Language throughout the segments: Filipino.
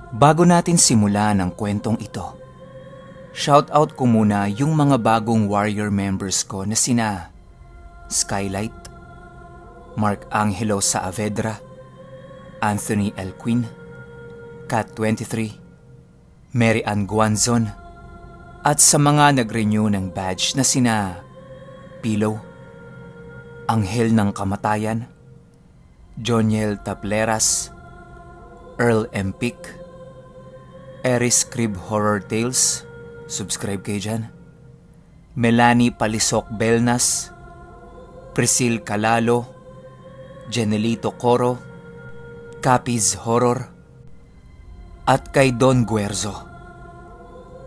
Bago natin simulan ang kwentong ito, shoutout ko muna yung mga bagong warrior members ko na sina Skylight, Mark Angelo Saavedra, Anthony Elquin, Cat23, Mary Ann Guanzon, at sa mga nag-renew ng badge na sina Pillow, Anghel ng Kamatayan, Joniel Tableras, Earl Empik, Eris Crib Horror Tales, subscribe kayo dyan, Melanie Palisok Belnas, Priscil Calalo, Jenelito Coro, Capiz Horror, at kay Don Guerzo.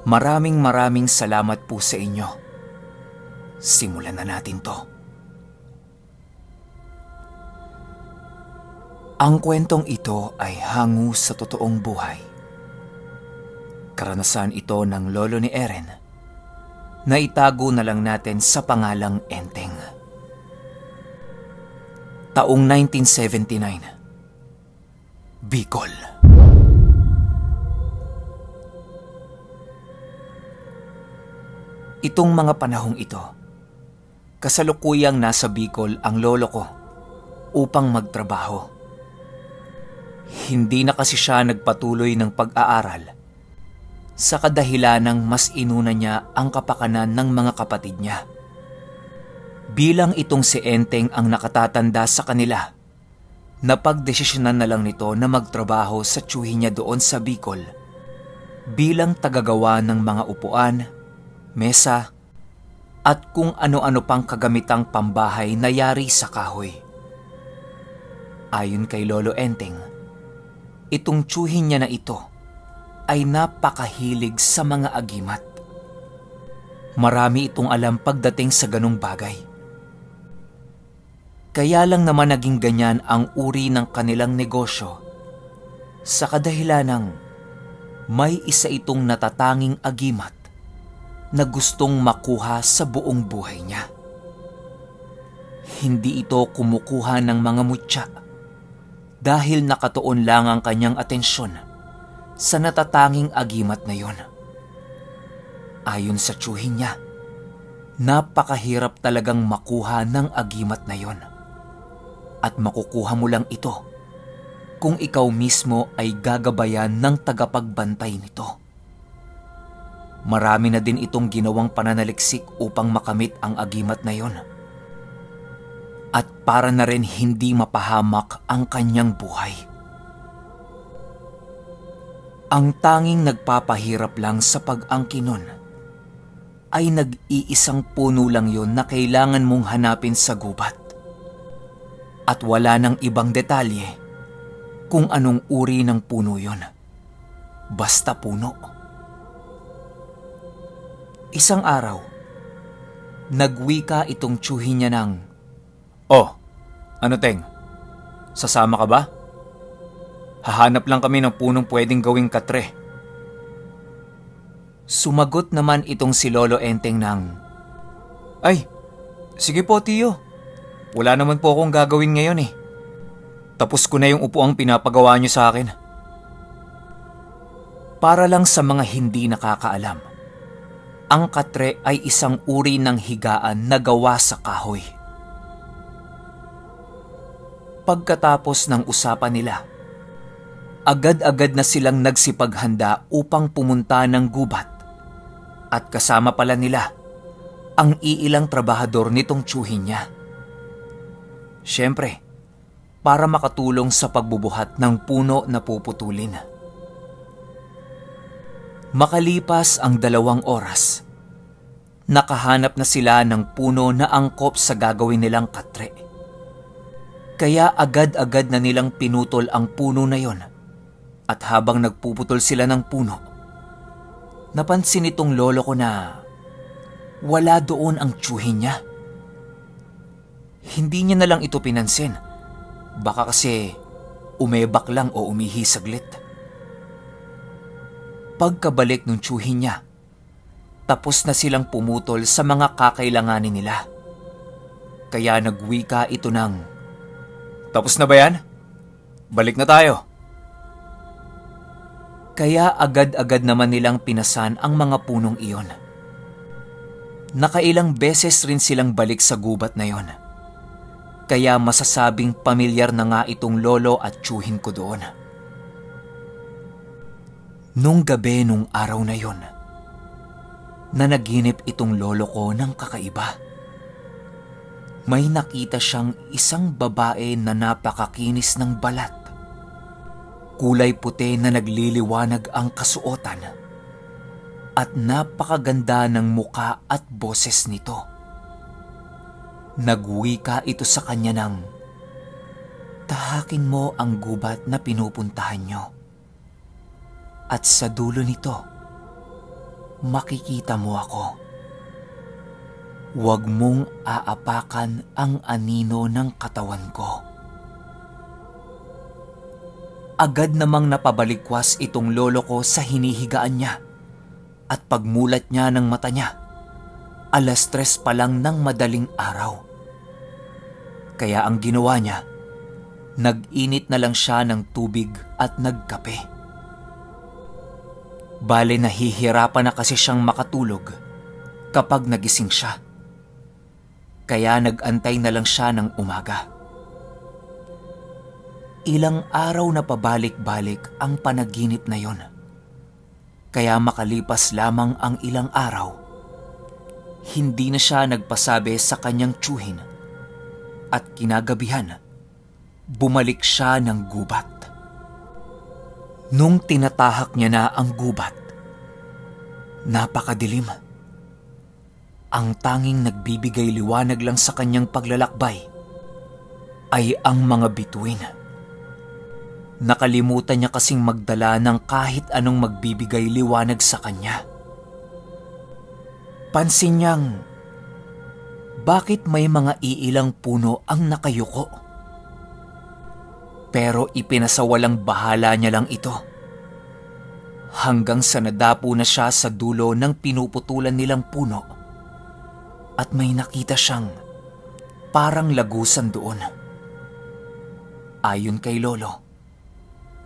Maraming salamat po sa inyo. Simulan na natin to. Ang kwentong ito ay hango sa totoong buhay. Karanasan ito ng lolo ni Eren na itago na lang natin sa pangalang Enteng. Taong 1979, Bicol. Itong mga panahong ito, kasalukuyang nasa Bicol ang lolo ko upang magtrabaho. Hindi na kasi siya nagpatuloy ng pag-aaral sa kadahilanang mas inuna niya ang kapakanan ng mga kapatid niya. Bilang itong si Enteng ang nakatatanda sa kanila, napagdesisyonan na lang nito na magtrabaho sa tiyuhin niya doon sa Bicol bilang tagagawa ng mga upuan, mesa, at kung ano-ano pang kagamitang pambahay na yari sa kahoy. Ayon kay Lolo Enteng, itong tiyuhin niya na ito ay napakahilig sa mga agimat. Marami itong alam pagdating sa ganong bagay. Kaya lang naman naging ganyan ang uri ng kanilang negosyo sa kadahilanang may isa itong natatanging agimat na gustong makuha sa buong buhay niya. Hindi ito kumukuha ng mga mutya dahil nakatuon lang ang kanyang atensyon sa natatanging agimat na yon. Ayon sa tiyuhin niya, napakahirap talagang makuha ng agimat na yon. At makukuha mo lang ito kung ikaw mismo ay gagabayan ng tagapagbantay nito. Marami na din itong ginawang pananaliksik upang makamit ang agimat na yon. At para na rin hindi mapahamak ang kanyang buhay. Ang tanging nagpapahirap lang sa pag-angkin nun ay nag-iisang puno lang yon na kailangan mong hanapin sa gubat. At wala nang ibang detalye kung anong uri ng puno yon. Basta puno. Isang araw, nagwika itong tiyuhin niya ng, "Oh, ano Teng? Sasama ka ba? Hahanap lang kami ng punong pwedeng gawing katre." Sumagot naman itong si Lolo Enteng ng, "Ay, sige po tiyo. Wala naman po akong gagawin ngayon eh. Tapos ko na yung upuang pinapagawa niyo sa akin." Para lang sa mga hindi nakakaalam, ang katre ay isang uri ng higaan na gawa sa kahoy. Pagkatapos ng usapan nila, agad-agad na silang nagsipaghanda upang pumunta ng gubat at kasama pala nila ang iilang trabahador nitong tiyuhin niya. Siyempre, para makatulong sa pagbubuhat ng puno na puputulin. Makalipas ang 2 oras, nakahanap na sila ng puno na angkop sa gagawin nilang katre. Kaya agad-agad na nilang pinutol ang puno na yon. At habang nagpuputol sila ng puno, napansin itong lolo ko na wala doon ang tiyuhin niya. Hindi niya na lang ito pinansin. Baka kasi umebak lang o umihi saglit. Pagkabalik ng tiyuhin niya, tapos na silang pumutol sa mga kakailanganin nila. Kaya nagwika ito ng, "Tapos na ba yan? Balik na tayo." Kaya agad-agad naman nilang pinasan ang mga punong iyon. Nakailang beses rin silang balik sa gubat na yon. Kaya masasabing pamilyar na nga itong lolo at tiyuhin ko doon. Nung gabi nung araw na yon, nanaginip itong lolo ko ng kakaiba. May nakita siyang isang babae na napakakinis ng balat. Kulay puti na nagliliwanag ang kasuotan at napakaganda ng muka at boses nito. Nagwika ito sa kanya ng, "Tahakin mo ang gubat na pinupuntahan nyo. At sa dulo nito, makikita mo ako. Huwag mong aapakan ang anino ng katawan ko." Agad namang napabalikwas itong lolo ko sa hinihigaan niya at pagmulat niya ng mata niya, 3:00 pa lang ng madaling araw. Kaya ang ginawa niya, nag-init na lang siya ng tubig at nagkape. Bale nahihirapan na kasi siyang makatulog kapag nagising siya. Kaya nag-antay na lang siya ng umaga. Ilang araw na pabalik-balik ang panaginip na yon. Kaya makalipas lamang ang ilang araw, hindi na siya nagpasabi sa kanyang tiyuhin at kinagabihan, bumalik siya ng gubat. Nung tinatahak niya na ang gubat, napakadilim. Ang tanging nagbibigay liwanag lang sa kanyang paglalakbay ay ang mga bituin. Nakalimutan niya kasing magdala ng kahit anong magbibigay liwanag sa kanya. Pansin niyang, bakit may mga iilang puno ang nakayuko? Pero ipinasawalang bahala niya lang ito. Hanggang sa nadapo na siya sa dulo ng pinuputulan nilang puno at may nakita siyang parang lagusan doon. Ayon kay lolo,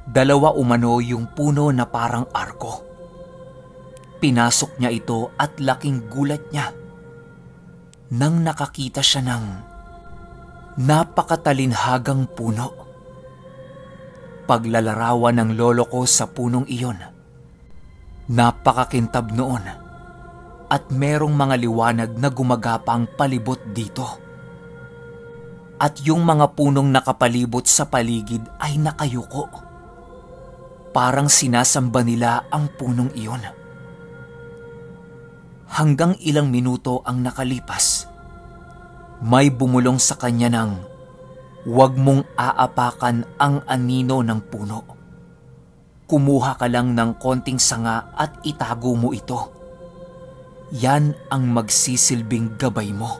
2 umano yung puno na parang arko. Pinasok niya ito at laking gulat niya nang nakakita siya ng napakatalinhagang puno. Paglalarawan ng lolo ko sa punong iyon, napakakintab noon at merong mga liwanag na gumagapang palibot dito. At yung mga punong nakapalibot sa paligid ay nakayuko. Parang sinasamba nila ang punong iyon. Hanggang ilang minuto ang nakalipas, may bumulong sa kanya ng, "Huwag mong aapakan ang anino ng puno. Kumuha ka lang ng konting sanga at itago mo ito. Yan ang magsisilbing gabay mo."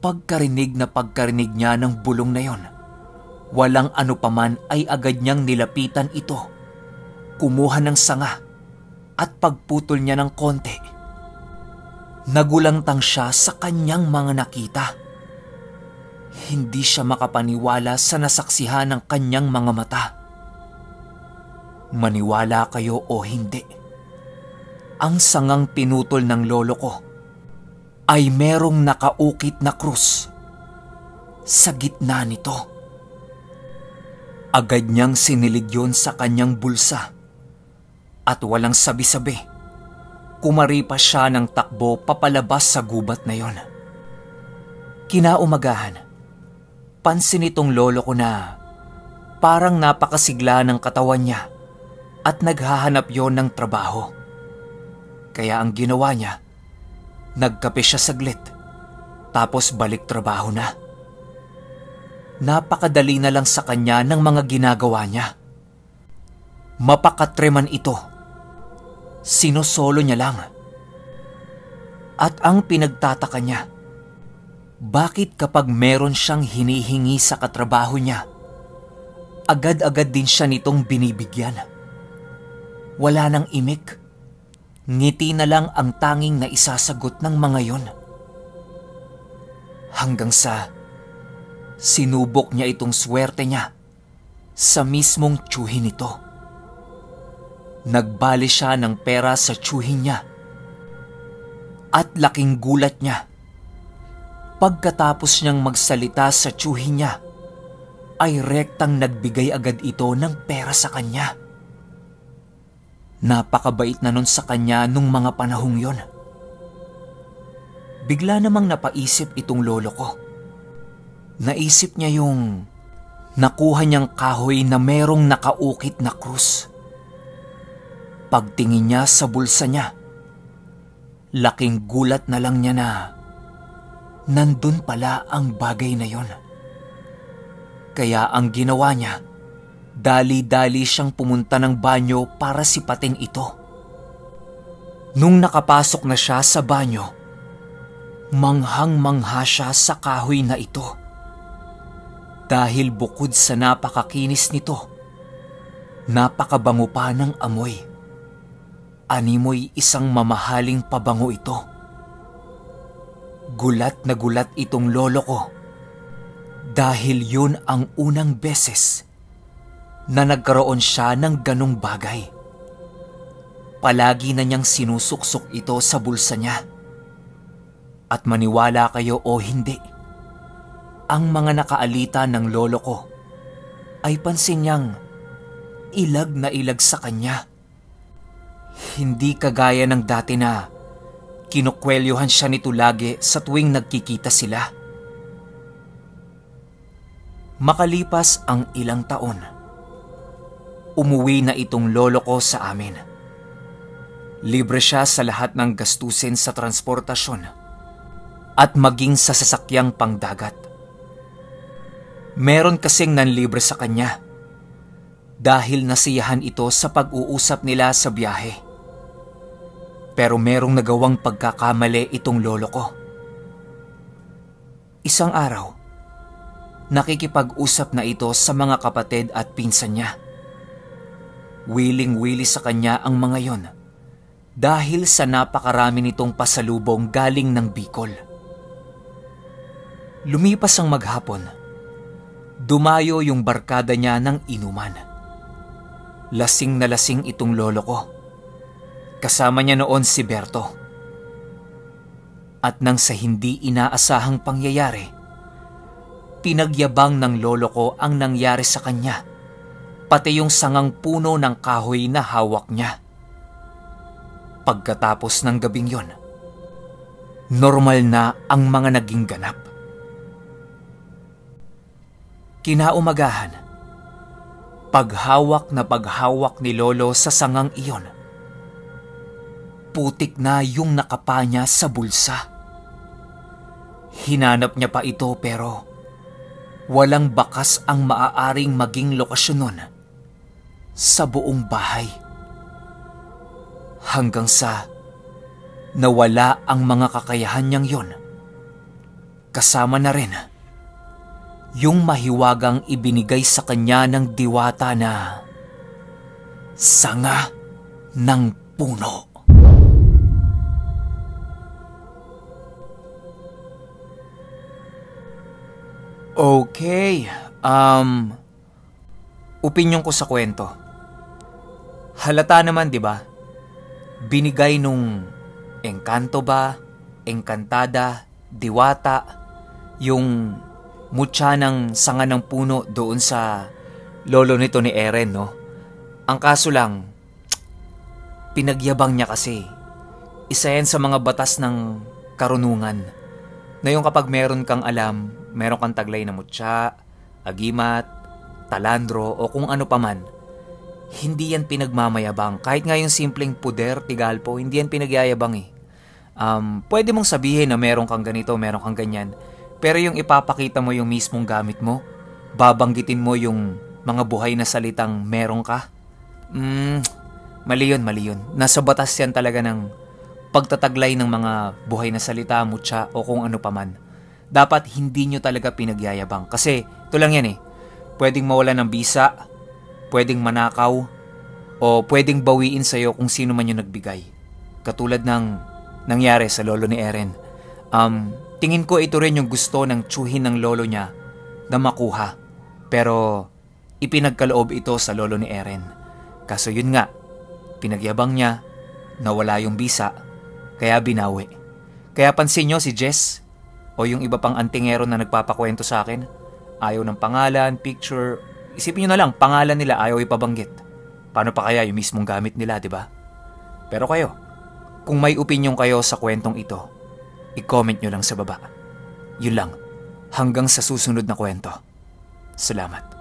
Pagkarinig niya ng bulong na yon, walang anupaman ay agad niyang nilapitan ito. Kumuha ng sanga at pagputol niya ng konti. Nagulantang siya sa kanyang mga nakita. Hindi siya makapaniwala sa nasaksihan ng kanyang mga mata. Maniwala kayo o hindi, ang sangang pinutol ng lolo ko ay merong nakaukit na krus sa gitna nito. Agad niyang sinilid yun sa kanyang bulsa at walang sabi-sabi, kumaripas siya ng takbo papalabas sa gubat na yon. Kinaumagahan, pansin itong lolo ko na parang napakasigla ng katawan niya at naghahanap yon ng trabaho. Kaya ang ginawa niya, nagkape siya saglit, tapos balik trabaho na. Napakadali na lang sa kanya ng mga ginagawa niya. Mapakatreman ito. Sinosolo niya lang. At ang pinagtataka niya, bakit kapag meron siyang hinihingi sa katrabaho niya, agad-agad din siya nitong binibigyan. Wala nang imik. Ngiti na lang ang tanging na isasagot ng mga yon. Hanggang sa sinubok niya itong swerte niya sa mismong tiyuhin nito. Nagbali siya ng pera sa tiyuhin niya. At laking gulat niya. Pagkatapos niyang magsalita sa tiyuhin niya, ay rektang nagbigay agad ito ng pera sa kanya. Napakabait na nun sa kanya nung mga panahong yon. Bigla namang napaisip itong lolo ko. Naisip niya yung nakuha niyang kahoy na merong nakaukit na krus. Pagtingin niya sa bulsa niya, laking gulat na lang niya na nandun pala ang bagay na yon. Kaya ang ginawa niya, dali-dali siyang pumunta ng banyo para sipatin ito. Nung nakapasok na siya sa banyo, manghang-mangha siya sa kahoy na ito. Dahil bukod sa napakakinis nito, napakabango pa ng amoy. Animoy isang mamahaling pabango ito. Gulat na gulat itong lolo ko dahil yun ang unang beses na nagkaroon siya ng ganong bagay. Palagi na niyang sinusuksok ito sa bulsa niya. At maniwala kayo o hindi, ang mga nakaalita ng lolo ko ay pansin niyang ilag na ilag sa kanya. Hindi kagaya ng dati na kinukwelyohan siya nito lagi sa tuwing nagkikita sila. Makalipas ang ilang taon, umuwi na itong lolo ko sa amin. Libre siya sa lahat ng gastusin sa transportasyon at maging sa sasakyang pangdagat. Meron kasing nanlibre sa kanya dahil nasiyahan ito sa pag-uusap nila sa biyahe. Pero merong nagawang pagkakamali itong lolo ko. Isang araw, nakikipag-usap na ito sa mga kapatid at pinsan niya. Wiling-wili sa kanya ang mga yon dahil sa napakarami nitong pasalubong galing ng Bicol. Lumipas ang maghapon, dumayo yung barkada niya ng inuman. Lasing na lasing itong lolo ko. Kasama niya noon si Berto. At nang sa hindi inaasahang pangyayari, pinagyabang ng lolo ko ang nangyari sa kanya, pati yung sangang puno ng kahoy na hawak niya. Pagkatapos ng gabing yon, normal na ang mga naging ganap. Kinaumagahan, paghawak ni lolo sa sangang iyon, putik na yung nakapa niya sa bulsa. Hinanap niya pa ito pero walang bakas ang maaaring maging lokasyon nun sa buong bahay. Hanggang sa nawala ang mga kakayahan niyang yon. Kasama na rin yung mahiwagang ibinigay sa kanya ng diwata na sanga ng puno. Okay, opinyon ko sa kwento. Halata naman, di ba? Binigay nung engkanto ba, engkantada, diwata, yung mutya ng sanga ng puno doon sa lolo nito ni Eren, no? Ang kaso lang, pinagyabang niya kasi. Isa yan sa mga batas ng karunungan na yung kapag meron kang alam, meron kang taglay na mutya, agimat, talandro o kung ano paman, hindi yan pinagmamayabang. Kahit nga yung simpleng puder, tigalpo, hindi yan pinagyayabang eh. Pwede mong sabihin na meron kang ganito, meron kang ganyan, pero yung ipapakita mo yung mismong gamit mo, babanggitin mo yung mga buhay na salitang meron ka, mali yun. Nasa batas yan talaga ng pagtataglay ng mga buhay na salita, mutya o kung ano paman. Dapat hindi nyo talaga pinagyayabang. Kasi ito lang yan eh. Pwedeng mawala ng bisa, pwedeng manakaw, o pwedeng bawiin sa'yo kung sino man yung nagbigay. Katulad ng nangyari sa lolo ni Eren. Tingin ko ito rin yung gusto ng tiyuhin ng lolo niya na makuha. Pero ipinagkaloob ito sa lolo ni Eren. Kaso yun nga, Pinagyabang niya, nawala yung bisa, kaya binawi. Kaya pansin nyo si Jess o yung iba pang antingero na nagpapakwento sa akin, ayaw ng pangalan, picture. Isipin nyo na lang, pangalan nila ayaw ipabanggit. Paano pa kaya yung mismong gamit nila, di ba? Pero kayo, kung may opinion kayo sa kwentong ito, i-comment nyo lang sa baba. Yun lang, hanggang sa susunod na kwento. Salamat.